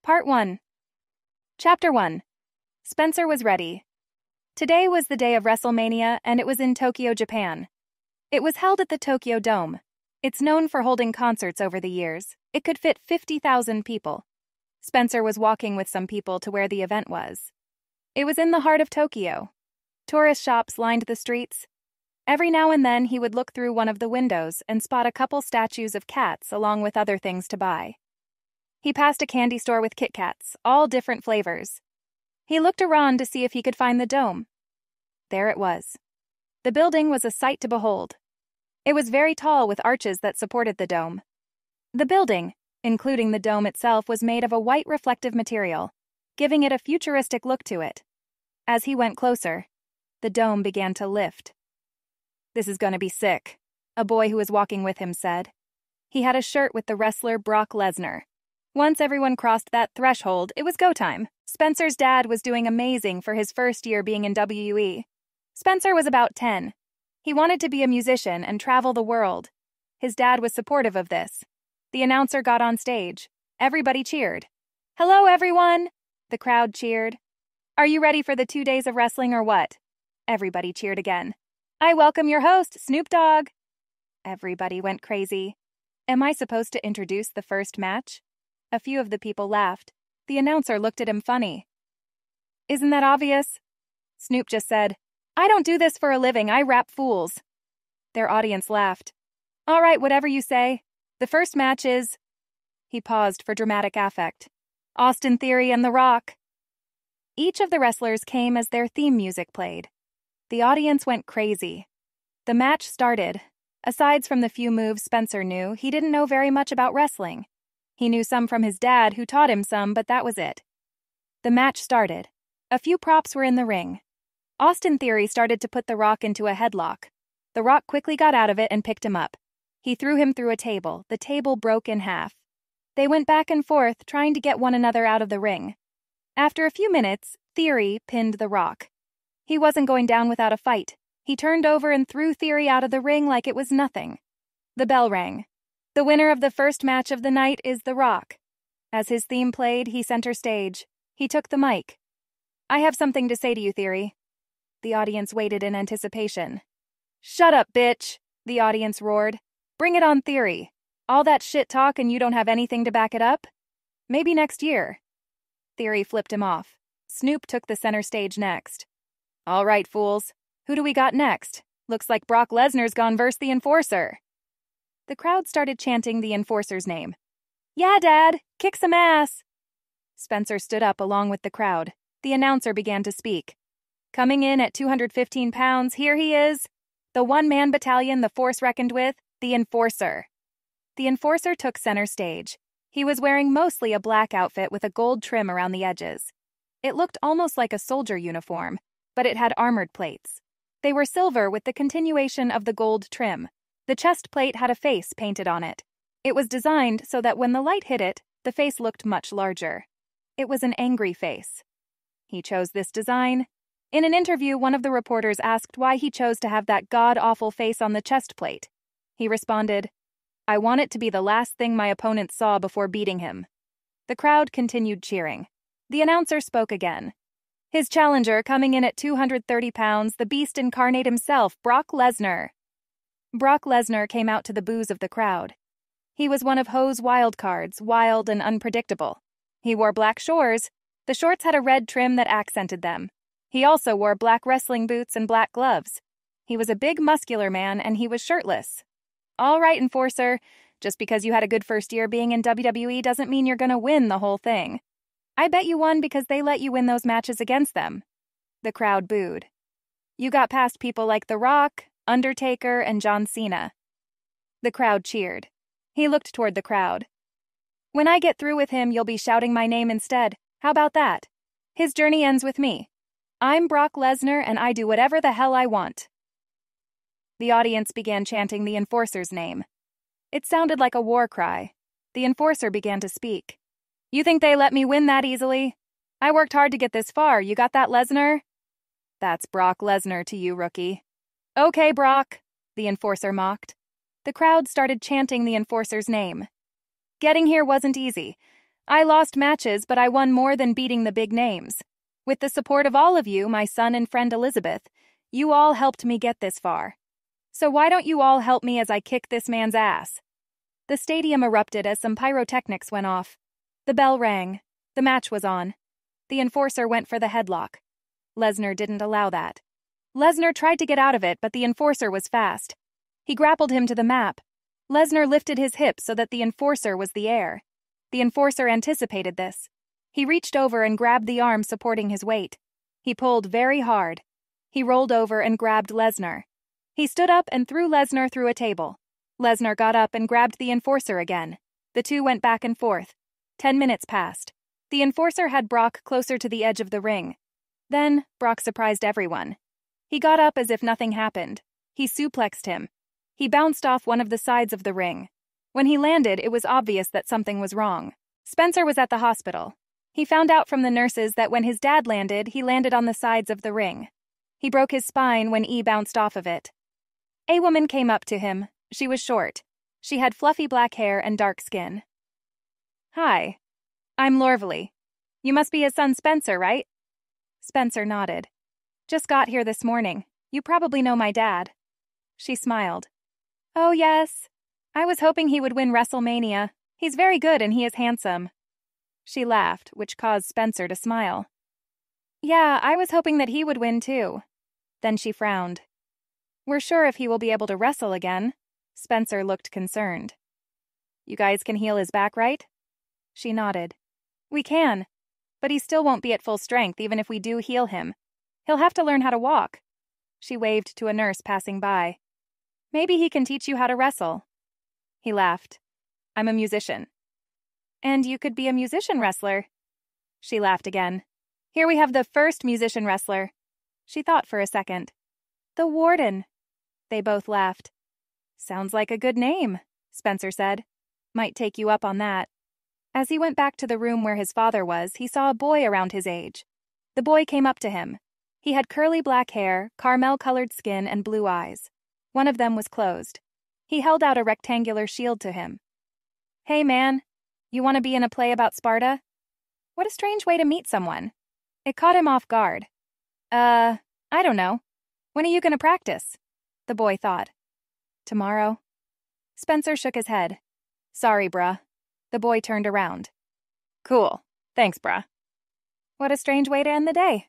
Part 1. Chapter 1. Spencer was ready. Today was the day of WrestleMania, and it was in Tokyo, Japan. It was held at the Tokyo Dome. It's known for holding concerts over the years. It could fit 50,000 people. Spencer was walking with some people to where the event was. It was in the heart of Tokyo. Tourist shops lined the streets. Every now and then he would look through one of the windows and spot a couple statues of cats along with other things to buy. He passed a candy store with Kit Kats, all different flavors. He looked around to see if he could find the dome. There it was. The building was a sight to behold. It was very tall with arches that supported the dome. The building, including the dome itself, was made of a white reflective material, giving it a futuristic look to it. As he went closer, the dome began to lift. "This is gonna be sick," a boy who was walking with him said. He had a shirt with the wrestler Brock Lesnar. Once everyone crossed that threshold, it was go time. Spencer's dad was doing amazing for his first year being in WWE. Spencer was about 10. He wanted to be a musician and travel the world. His dad was supportive of this. The announcer got on stage. Everybody cheered. "Hello, everyone!" The crowd cheered. "Are you ready for the 2 days of wrestling or what?" Everybody cheered again. "I welcome your host, Snoop Dogg." Everybody went crazy. "Am I supposed to introduce the first match?" A few of the people laughed. The announcer looked at him funny. "Isn't that obvious?" Snoop just said, "I don't do this for a living, I rap fools." Their audience laughed. "All right, whatever you say. The first match is..." He paused for dramatic effect. "Austin Theory and The Rock." Each of the wrestlers came as their theme music played. The audience went crazy. The match started. Aside from the few moves Spencer knew, he didn't know very much about wrestling. He knew some from his dad, who taught him some, but that was it. The match started. A few props were in the ring. Austin Theory started to put The Rock into a headlock. The Rock quickly got out of it and picked him up. He threw him through a table. The table broke in half. They went back and forth, trying to get one another out of the ring. After a few minutes, Theory pinned The Rock. He wasn't going down without a fight. He turned over and threw Theory out of the ring like it was nothing. The bell rang. The winner of the first match of the night is The Rock. As his theme played, he center stage. He took the mic. "I have something to say to you, Theory." The audience waited in anticipation. "Shut up, bitch," the audience roared. "Bring it on, Theory. All that shit talk and you don't have anything to back it up? Maybe next year." Theory flipped him off. Snoop took the center stage next. "All right, fools. Who do we got next? Looks like Brock Lesnar's gone versus the Enforcer." The crowd started chanting the Enforcer's name. "Yeah, Dad! Kick some ass!" Spencer stood up along with the crowd. The announcer began to speak. "Coming in at 215 pounds, here he is. The one-man battalion the Force reckoned with, the Enforcer." The Enforcer took center stage. He was wearing mostly a black outfit with a gold trim around the edges. It looked almost like a soldier uniform, but it had armored plates. They were silver with the continuation of the gold trim. The chest plate had a face painted on it. It was designed so that when the light hit it, the face looked much larger. It was an angry face. He chose this design. In an interview, one of the reporters asked why he chose to have that god-awful face on the chest plate. He responded, "I want it to be the last thing my opponent saw before beating him." The crowd continued cheering. The announcer spoke again. "His challenger, coming in at 230 pounds, the beast incarnate himself, Brock Lesnar." Brock Lesnar came out to the boos of the crowd. He was one of Ho's wild cards, wild and unpredictable. He wore black shorts. The shorts had a red trim that accented them. He also wore black wrestling boots and black gloves. He was a big, muscular man, and he was shirtless. "All right, Enforcer, just because you had a good first year being in WWE doesn't mean you're gonna win the whole thing. I bet you won because they let you win those matches against them." The crowd booed. "You got past people like The Rock, Undertaker, and John Cena." The crowd cheered. He looked toward the crowd. "When I get through with him, you'll be shouting my name instead. How about that? His journey ends with me. I'm Brock Lesnar, and I do whatever the hell I want." The audience began chanting the Enforcer's name. It sounded like a war cry. The Enforcer began to speak. "You think they let me win that easily? I worked hard to get this far. You got that, Lesnar?" "That's Brock Lesnar to you, rookie." "Okay, Brock," the Enforcer mocked. The crowd started chanting the Enforcer's name. "Getting here wasn't easy. I lost matches, but I won more than beating the big names. With the support of all of you, my son and friend Elizabeth, you all helped me get this far. So why don't you all help me as I kick this man's ass?" The stadium erupted as some pyrotechnics went off. The bell rang. The match was on. The enforcer went for the headlock. Lesnar didn't allow that. Lesnar tried to get out of it, but the enforcer was fast. He grappled him to the mat. Lesnar lifted his hips so that the enforcer was the air. The enforcer anticipated this. He reached over and grabbed the arm supporting his weight. He pulled very hard. He rolled over and grabbed Lesnar. He stood up and threw Lesnar through a table. Lesnar got up and grabbed the enforcer again. The two went back and forth. 10 minutes passed. The enforcer had Brock closer to the edge of the ring. Then, Brock surprised everyone. He got up as if nothing happened. He suplexed him. He bounced off one of the sides of the ring. When he landed, it was obvious that something was wrong. Spencer was at the hospital. He found out from the nurses that when his dad landed, he landed on the sides of the ring. He broke his spine when E bounced off of it. A woman came up to him. She was short. She had fluffy black hair and dark skin. "Hi. I'm Lorvely. You must be his son Spencer, right?" Spencer nodded. "Just got here this morning. You probably know my dad." She smiled. "Oh, yes. I was hoping he would win WrestleMania. He's very good and he is handsome." She laughed, which caused Spencer to smile. "Yeah, I was hoping that he would win too." Then she frowned. "We're sure if he will be able to wrestle again." Spencer looked concerned. "You guys can heal his back, right?" She nodded. "We can, but he still won't be at full strength even if we do heal him. He'll have to learn how to walk." She waved to a nurse passing by. "Maybe he can teach you how to wrestle." He laughed. "I'm a musician." "And you could be a musician wrestler." She laughed again. "Here we have the first musician wrestler." She thought for a second. "The Warden." They both laughed. "Sounds like a good name," Spencer said. "Might take you up on that." As he went back to the room where his father was, he saw a boy around his age. The boy came up to him. He had curly black hair, caramel-colored skin, and blue eyes. One of them was closed. He held out a rectangular shield to him. "Hey, man. You want to be in a play about Sparta?" What a strange way to meet someone. It caught him off guard. I don't know. When are you going to practice?" The boy thought. "Tomorrow." Spencer shook his head. "Sorry, bruh." The boy turned around. "Cool. Thanks, bruh." What a strange way to end the day.